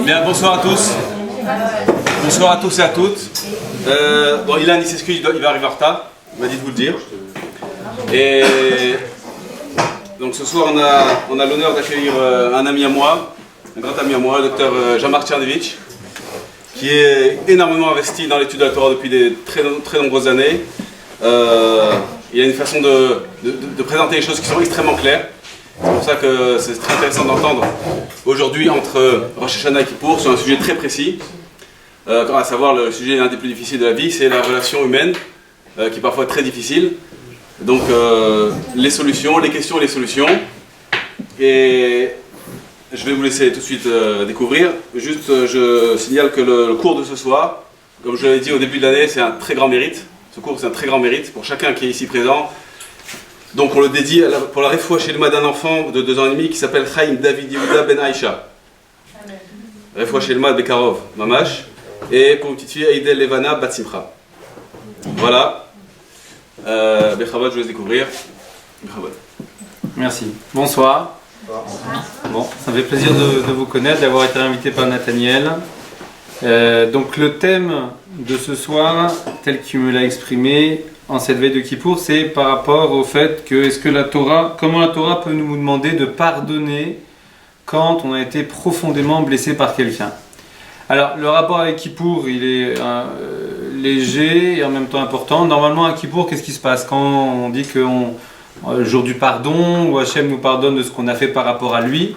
Bien, bonsoir à tous. Bonsoir à tous et à toutes. Bon, Ilan, il s'excuse, il va arriver en retard. Il m'a dit de vous le dire. Et donc ce soir, on a l'honneur d'accueillir un ami à moi, un grand ami à moi, le docteur Jean-Marc Tchernevitch, qui est énormément investi dans l'étude de la Torah depuis de très nombreuses années. Il a une façon de présenter les choses qui sont extrêmement claires. C'est pour ça que c'est très intéressant d'entendre aujourd'hui entre Rosh Hashanah et Kippour sur un sujet très précis, à savoir le sujet l'un des plus difficiles de la vie, c'est la relation humaine, qui est parfois très difficile. Donc les solutions, les questions et les solutions. Et je vais vous laisser tout de suite découvrir. Juste, je signale que le cours de ce soir, comme je l'avais dit au début de l'année, c'est un très grand mérite. Ce cours, c'est un très grand mérite pour chacun qui est ici présent. Donc on le dédie pour la refoua shelema d'un enfant de 2 ans et demi qui s'appelle Chaim David Yehuda Ben Aïcha. Refoua shelema Bekarov Mamash. Et pour une petite fille, Eidel Levana Bat Simcha. Voilà. Bechabad, je vous laisse découvrir. Bechabad. Merci. Bonsoir. Bon, ça me fait plaisir de vous connaître, d'avoir été invité par Nathaniel. Donc le thème de ce soir, tel qu'il me l'a exprimé en cette veille de Kippour, c'est par rapport au fait que comment la Torah peut nous demander de pardonner quand on a été profondément blessé par quelqu'un. Alors le rapport avec Kippour, il est léger et en même temps important. Normalement à Kippour, qu'est-ce qui se passe quand on dit que le jour du pardon, où Hachem nous pardonne de ce qu'on a fait par rapport à lui,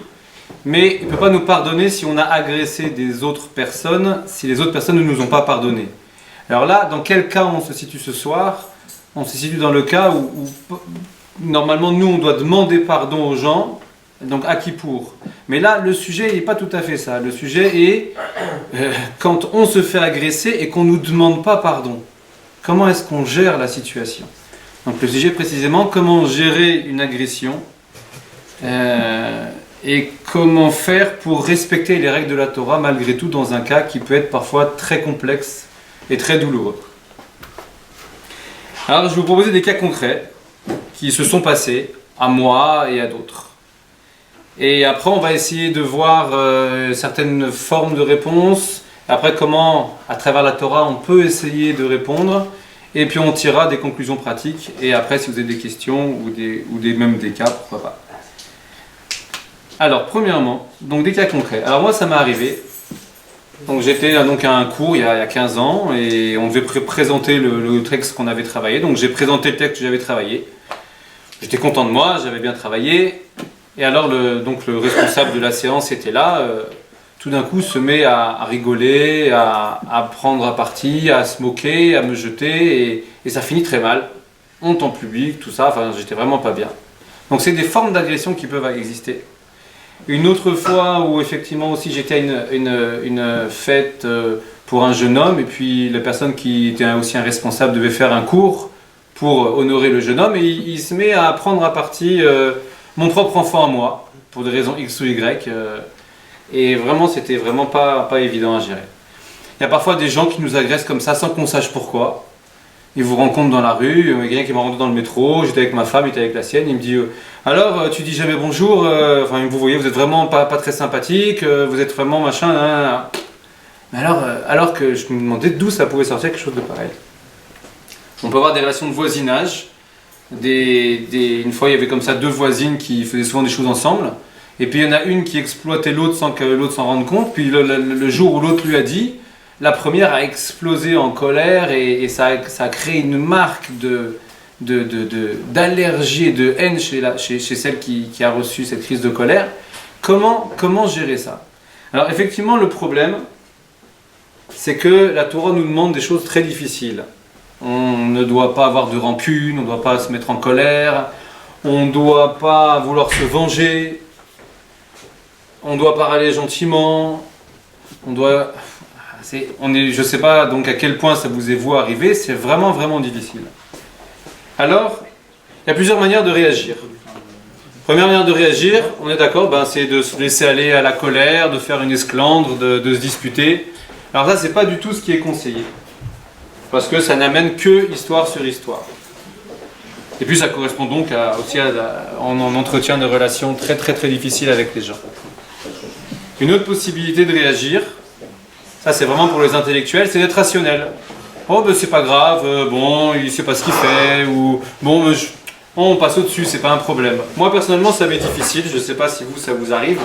mais il ne peut pas nous pardonner si on a agressé des autres personnes, si les autres personnes ne nous ont pas pardonné. Alors là, dans quel cas on se situe ce soir? On se situe dans le cas où normalement nous on doit demander pardon aux gens, donc à Kippour. Mais là le sujet n'est pas tout à fait ça. Le sujet est quand on se fait agresser et qu'on ne nous demande pas pardon. Comment est-ce qu'on gère la situation? Donc le sujet précisément, comment gérer une agression et comment faire pour respecter les règles de la Torah malgré tout dans un cas qui peut être parfois très complexe et très douloureux. Alors je vais vous proposer des cas concrets qui se sont passés à moi et à d'autres. Et après on va essayer de voir certaines formes de réponses, après comment à travers la Torah on peut essayer de répondre, et puis on tirera des conclusions pratiques, et après si vous avez des questions ou même des cas, pourquoi pas. Alors premièrement, donc des cas concrets. Alors moi ça m'est arrivé. Donc j'étais à un cours il y a 15 ans et on devait présenter le texte qu'on avait travaillé. Donc j'ai présenté le texte que j'avais travaillé. J'étais content de moi, j'avais bien travaillé. Et alors le responsable de la séance était là. Tout d'un coup se met à rigoler, à prendre à partie, à se moquer, à me jeter. Et ça finit très mal. Honte en public, tout ça. Enfin j'étais vraiment pas bien. Donc c'est des formes d'agression qui peuvent exister. Une autre fois où effectivement aussi j'étais à une fête pour un jeune homme et puis la personne qui était aussi un responsable devait faire un cours pour honorer le jeune homme et il se met à prendre à partie mon propre enfant à moi pour des raisons X ou Y et vraiment c'était vraiment pas évident à gérer. Il y a parfois des gens qui nous agressent comme ça sans qu'on sache pourquoi. Ils vous rencontrent dans la rue, il y a quelqu'un qui m'a rencontré dans le métro, j'étais avec ma femme, il était avec la sienne, il me dit alors tu dis jamais bonjour, enfin vous voyez vous êtes vraiment pas très sympathique, vous êtes vraiment machin, mais alors que je me demandais d'où ça pouvait sortir quelque chose de pareil. On peut avoir des relations de voisinage, une fois il y avait comme ça 2 voisines qui faisaient souvent des choses ensemble, et puis il y en a une qui exploitait l'autre sans que l'autre s'en rende compte, puis le jour où l'autre lui a dit, la première a explosé en colère et ça a créé une marque d'allergie et de haine chez celle qui a reçu cette crise de colère. Comment gérer ça? Alors effectivement le problème c'est que la Torah nous demande des choses très difficiles. On ne doit pas avoir de rancune, on ne doit pas se mettre en colère, on ne doit pas vouloir se venger, on doit parler gentiment, je ne sais pas donc à quel point ça vous est vous arrivé, c'est vraiment vraiment difficile. Alors, il y a plusieurs manières de réagir. Première manière de réagir, on est d'accord, c'est de se laisser aller à la colère, de faire une esclandre, de se disputer. Alors ça, c'est pas du tout ce qui est conseillé. Parce que ça n'amène que histoire sur histoire. Et puis ça correspond donc on entretient des relations très très très difficiles avec les gens. Une autre possibilité de réagir, ça c'est vraiment pour les intellectuels, c'est d'être rationnel. Oh ben c'est pas grave, bon il sait pas ce qu'il fait, ou bon on passe au-dessus, c'est pas un problème. Moi personnellement ça m'est difficile, je sais pas si vous ça vous arrive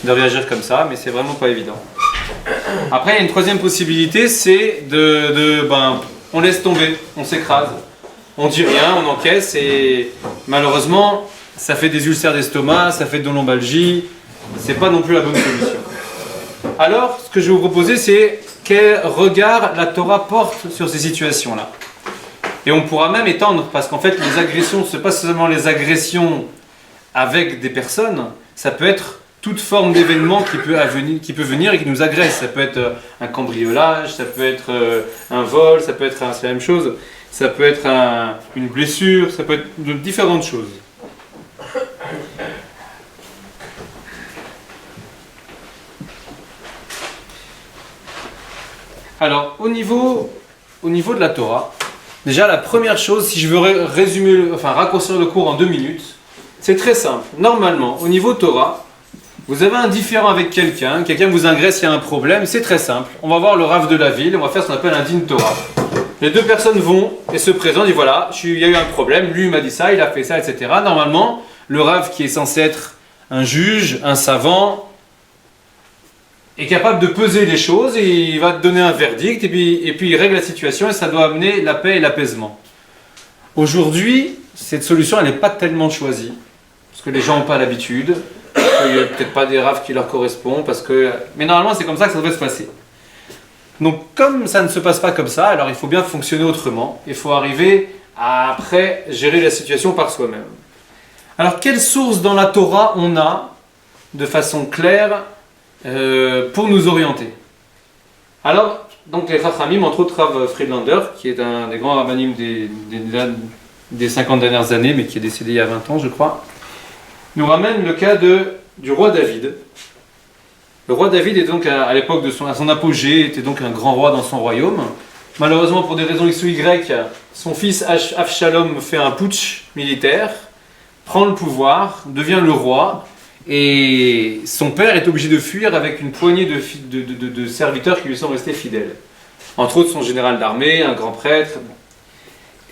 de réagir comme ça, mais c'est vraiment pas évident. Après il y a une troisième possibilité, c'est on laisse tomber, on s'écrase, on dit rien, on encaisse et malheureusement ça fait des ulcères d'estomac, ça fait de lombalgie, c'est pas non plus la bonne solution. Alors ce que je vais vous proposer c'est quel regard la Torah porte sur ces situations-là. Et on pourra même étendre, parce qu'en fait les agressions, ce n'est pas seulement les agressions avec des personnes, ça peut être toute forme d'événement qui peut venir et qui nous agresse. Ça peut être un cambriolage, ça peut être un vol, ça peut être c'est la même chose, ça peut être une blessure, ça peut être de différentes choses. Alors, au niveau de la Torah, déjà la première chose, si je veux raccourcir le cours en 2 minutes, c'est très simple. Normalement, au niveau Torah, vous avez un différend avec quelqu'un vous agresse, il y a un problème, c'est très simple. On va voir le Rav de la ville, on va faire ce qu'on appelle un din Torah. Les 2 personnes vont et se présentent, disent voilà, il y a eu un problème, lui m'a dit ça, il a fait ça, etc. Normalement, le Rav qui est censé être un juge, un savant, est capable de peser les choses et il va te donner un verdict et puis il règle la situation et ça doit amener la paix et l'apaisement. Aujourd'hui, cette solution elle n'est pas tellement choisie parce que les gens n'ont pas l'habitude, il n'y a peut-être pas des raves qui leur correspondent mais normalement c'est comme ça que ça devrait se passer. Donc comme ça ne se passe pas comme ça, alors il faut bien fonctionner autrement, il faut arriver à après gérer la situation par soi-même. Alors quelle source dans la Torah on a de façon claire pour nous orienter? Alors, donc les Chachamim, entre autres Rav Friedlander, qui est un des grands rabbinim des 50 dernières années, mais qui est décédé il y a 20 ans, je crois, nous ramène le cas du roi David. Le roi David est donc à l'époque à son apogée, était donc un grand roi dans son royaume. Malheureusement, pour des raisons X ou Y, son fils Avshalom fait un putsch militaire, prend le pouvoir, devient le roi. Et son père est obligé de fuir avec une poignée de serviteurs qui lui sont restés fidèles. Entre autres son général d'armée, un grand prêtre.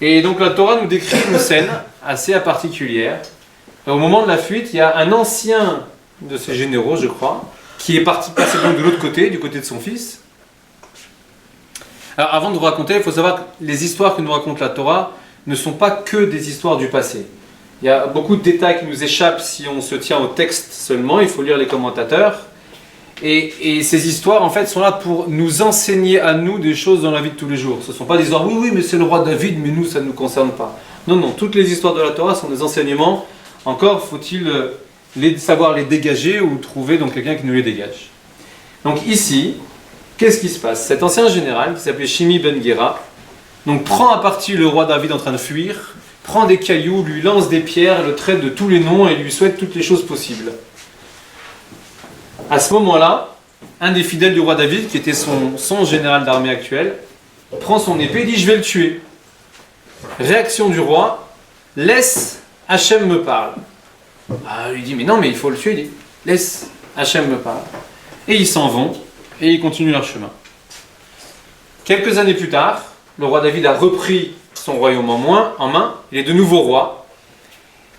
Et donc la Torah nous décrit une scène assez particulière. Au moment de la fuite, il y a un ancien de ces généraux, je crois, qui est passé donc de l'autre côté, du côté de son fils. Alors avant de vous raconter, il faut savoir que les histoires que nous raconte la Torah ne sont pas que des histoires du passé. Il y a beaucoup de détails qui nous échappent si on se tient au texte seulement, il faut lire les commentateurs. Et ces histoires, en fait, sont là pour nous enseigner à nous des choses dans la vie de tous les jours. Ce ne sont pas des histoires, oui, mais c'est le roi David, mais nous, ça ne nous concerne pas. Non, toutes les histoires de la Torah sont des enseignements. Encore faut-il savoir les dégager ou trouver donc quelqu'un qui nous les dégage. Donc ici, qu'est-ce qui se passe? Cet ancien général, qui s'appelait Shimi ben Gera, donc prend à partie le roi David en train de fuir, prend des cailloux, lui lance des pierres, le traite de tous les noms et lui souhaite toutes les choses possibles. À ce moment-là, un des fidèles du roi David, qui était son général d'armée actuel, prend son épée et dit « je vais le tuer ». Réaction du roi, « laisse, Hachem me parle ». Il lui dit « mais non, mais il faut le tuer ». Il dit « laisse, Hachem me parle ». Et ils s'en vont et ils continuent leur chemin. Quelques années plus tard, le roi David a repris son royaume en main, il est de nouveau roi.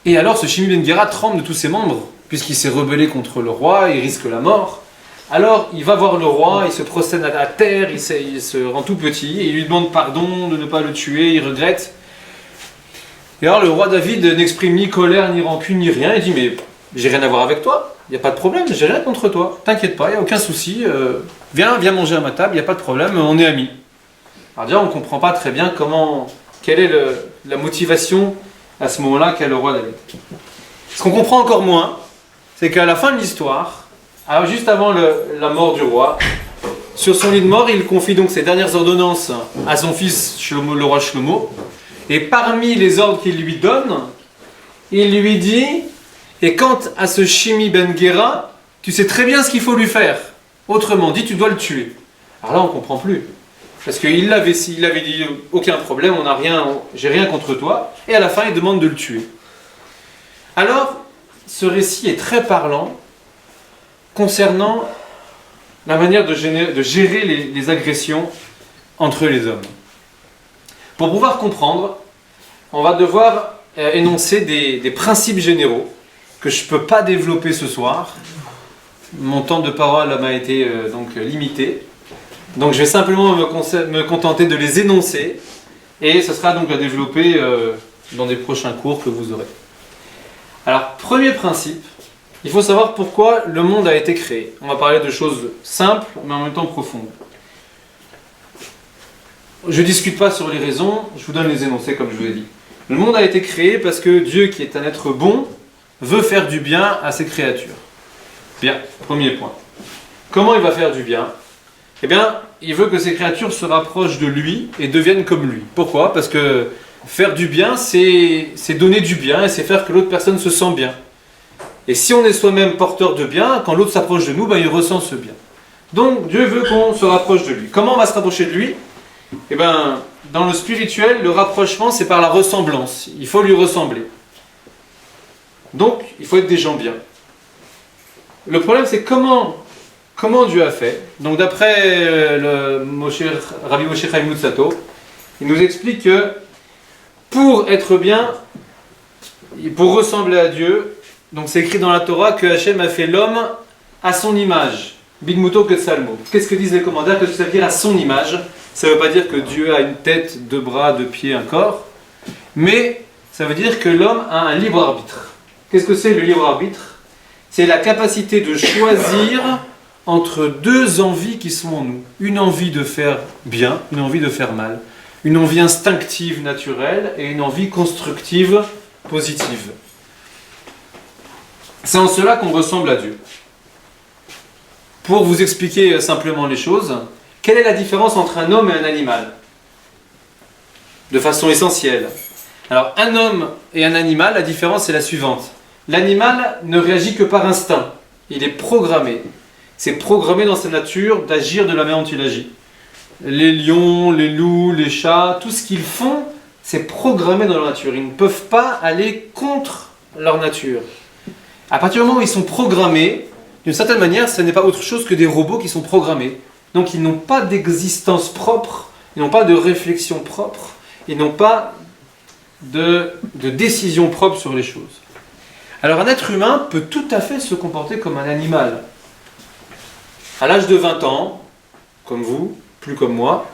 Et alors ce Shimi ben Gera tremble de tous ses membres, puisqu'il s'est rebellé contre le roi, il risque la mort. Alors il va voir le roi, il se prosterne à terre, il se rend tout petit, et il lui demande pardon de ne pas le tuer, il regrette. Et alors le roi David n'exprime ni colère, ni rancune, ni rien, il dit mais j'ai rien à voir avec toi, il n'y a pas de problème, j'ai rien contre toi, t'inquiète pas, il n'y a aucun souci, viens manger à ma table, il n'y a pas de problème, on est amis. Alors déjà on ne comprend pas très bien quelle est la motivation à ce moment-là qu'a le roi David. Ce qu'on comprend encore moins, c'est qu'à la fin de l'histoire, juste avant la mort du roi, sur son lit de mort, il confie donc ses dernières ordonnances à son fils le roi Shlomo, et parmi les ordres qu'il lui donne, il lui dit « Et quant à ce Shimi ben Gera, tu sais très bien ce qu'il faut lui faire. Autrement dit, tu dois le tuer. » Alors là, on ne comprend plus. Parce qu'il avait dit aucun problème, j'ai rien contre toi, et à la fin il demande de le tuer. Alors, ce récit est très parlant concernant la manière de gérer les agressions entre les hommes. Pour pouvoir comprendre, on va devoir énoncer des principes généraux que je ne peux pas développer ce soir. Mon temps de parole m'a été donc limité. Donc je vais simplement me contenter de les énoncer et ce sera donc à développer dans des prochains cours que vous aurez. Alors, premier principe, il faut savoir pourquoi le monde a été créé. On va parler de choses simples mais en même temps profondes. Je ne discute pas sur les raisons, je vous donne les énoncés comme je vous ai dit. Le monde a été créé parce que Dieu, qui est un être bon, veut faire du bien à ses créatures. Bien, premier point. Comment il va faire du bien ? Eh bien, il veut que ses créatures se rapprochent de lui et deviennent comme lui. Pourquoi ? Parce que faire du bien, c'est donner du bien et c'est faire que l'autre personne se sent bien. Et si on est soi-même porteur de bien, quand l'autre s'approche de nous, il ressent ce bien. Donc, Dieu veut qu'on se rapproche de lui. Comment on va se rapprocher de lui ? Eh bien, dans le spirituel, le rapprochement, c'est par la ressemblance. Il faut lui ressembler. Donc, il faut être des gens bien. Le problème, c'est comment Dieu a fait. Donc, d'après Rabbi Moshe Chaim Luzzatto, il nous explique que pour être bien, pour ressembler à Dieu, donc c'est écrit dans la Torah que Hachem a fait l'homme à son image. Bidmuto Ketsalmo. Qu'est-ce que disent les commentaires? Que ça veut dire à son image. Ça ne veut pas dire que Dieu a une tête, deux bras, deux pieds, un corps. Mais ça veut dire que l'homme a un libre arbitre. Qu'est-ce que c'est le libre arbitre? C'est la capacité de choisir entre deux envies qui sont en nous. Une envie de faire bien, une envie de faire mal. Une envie instinctive, naturelle, et une envie constructive, positive. C'est en cela qu'on ressemble à Dieu. Pour vous expliquer simplement les choses, quelle est la différence entre un homme et un animal? De façon essentielle. Alors, un homme et un animal, la différence est la suivante. L'animal ne réagit que par instinct. Il est programmé. C'est programmé dans sa nature d'agir de la manière dont il agit. Les lions, les loups, les chats, tout ce qu'ils font, c'est programmé dans leur nature. Ils ne peuvent pas aller contre leur nature. À partir du moment où ils sont programmés, d'une certaine manière, ce n'est pas autre chose que des robots qui sont programmés. Donc ils n'ont pas d'existence propre, ils n'ont pas de réflexion propre, ils n'ont pas de décision propre sur les choses. Alors un être humain peut tout à fait se comporter comme un animal. À l'âge de 20 ans, comme vous, plus comme moi,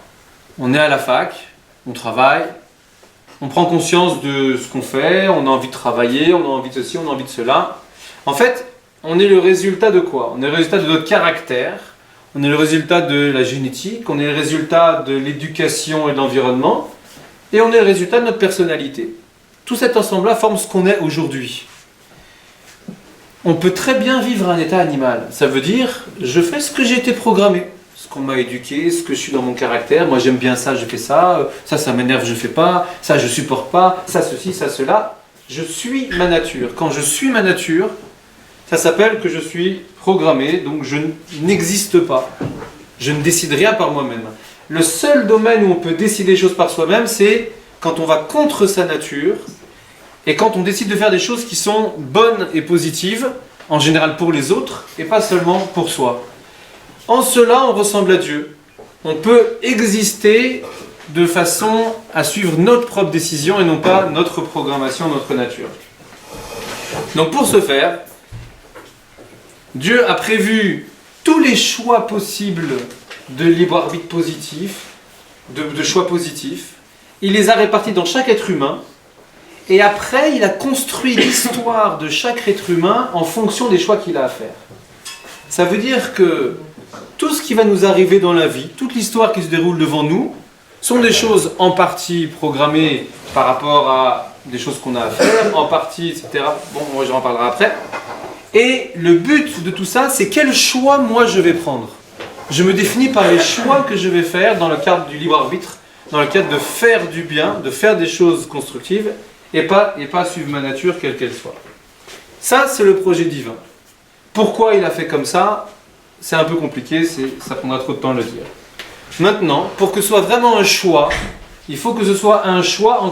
on est à la fac, on travaille, on prend conscience de ce qu'on fait, on a envie de travailler, on a envie de ceci, on a envie de cela. En fait, on est le résultat de quoi? On est le résultat de notre caractère, on est le résultat de la génétique, on est le résultat de l'éducation et de l'environnement, et on est le résultat de notre personnalité. Tout cet ensemble-là forme ce qu'on est aujourd'hui. On peut très bien vivre un état animal. Ça veut dire, je fais ce que j'ai été programmé, ce qu'on m'a éduqué, ce que je suis dans mon caractère. Moi j'aime bien ça, je fais ça, ça m'énerve, je fais pas, ça je supporte pas, ça ceci, ça cela. Je suis ma nature. Quand je suis ma nature, ça s'appelle que je suis programmé, donc je n'existe pas. Je ne décide rien par moi-même. Le seul domaine où on peut décider des choses par soi-même, c'est quand on va contre sa nature et quand on décide de faire des choses qui sont bonnes et positives, en général pour les autres et pas seulement pour soi. En cela, on ressemble à Dieu. On peut exister de façon à suivre notre propre décision et non pas notre programmation, notre nature. Donc pour ce faire, Dieu a prévu tous les choix possibles de libre arbitre positif, de choix positifs. Il les a répartis dans chaque être humain. Et après, il a construit l'histoire de chaque être humain en fonction des choix qu'il a à faire. Ça veut dire que tout ce qui va nous arriver dans la vie, toute l'histoire qui se déroule devant nous, sont des choses en partie programmées par rapport à des choses qu'on a à faire, en partie, etc. Bon, moi j'en parlerai après. Et le but de tout ça, c'est quel choix moi je vais prendre. Je me définis par les choix que je vais faire dans le cadre du libre arbitre, dans le cadre de faire du bien, de faire des choses constructives, et pas suivre ma nature quelle qu'elle soit. Ça, c'est le projet divin. Pourquoi il a fait comme ça? C'est un peu compliqué, ça prendra trop de temps de le dire. Maintenant, pour que ce soit vraiment un choix, il faut que ce soit un choix en